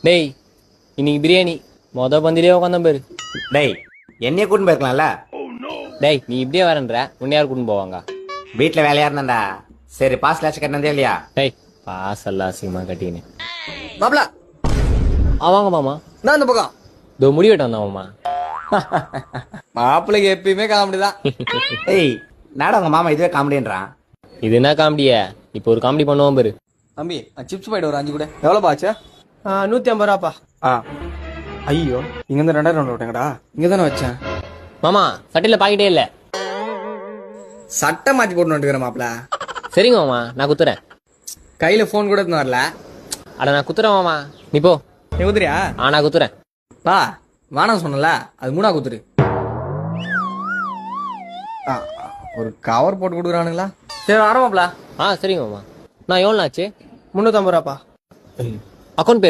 டேய் இன்னைக்கு பிரியாணி பந்திலே உட்காந்த பேரு. டேய் என்னைய கூட்டின்னு போயிருக்கலாம்ல. டேய் நீ இப்படியே வரன்ற உன்னை யார் கூட்டின்னு போவாங்க? வீட்டுல வேலையா இருந்தாண்டா. சரி பாஸ்லாச்சு கட்டினதே இல்லையா? டேய் பாசெல்லாம் அசிங்கமா கட்டின்னு மாப்பிள வாங்க மாமா. நான் இந்த பக்கம். இதோ முடி வெட்ட வந்தான் மாமா. மாப்பிளைக்கு எப்பயுமே காமெடி தான். ஏய் நாடா உங்க மாமா இதுவே காமெடின்றான். இது என்ன காமெடியா? இப்போ ஒரு காமெடி பண்ணுவோம் பாரு. தம்பி சிப்ஸ் பாயிட்டு ஒரு 5 கூட எவ்வளோ பாச்சா? 150 ரூபாப்பா. ஐயோ இங்க இருந்து 2000 விட்டேங்கடா. இங்க தானே வச்சேன். மாமா சட்டையில பாக்கிட்டே இல்ல. சட்டை மாத்தி போட்டு வந்துக்கிறேன் மாப்பிள. சரிங்க மாமா நான் குத்துறேன். கையில போன் கூட எடுத்துன்னு வரல. அட நான் குத்துறேன் மாமா. நீ போ. நீ குத்துறியா? நான் குத்துறேன். பா வேணாம் சொன்னல, அது 3 குத்துரு. ஒரு கவர் போட்டு கொடுக்குறானுங்களா? சரி வர மாப்பிள. சரிங்க மாமா. நான் எவ்வளோ ஆச்சு? 350 ரூபாப்பா. அக்கௌண்ட்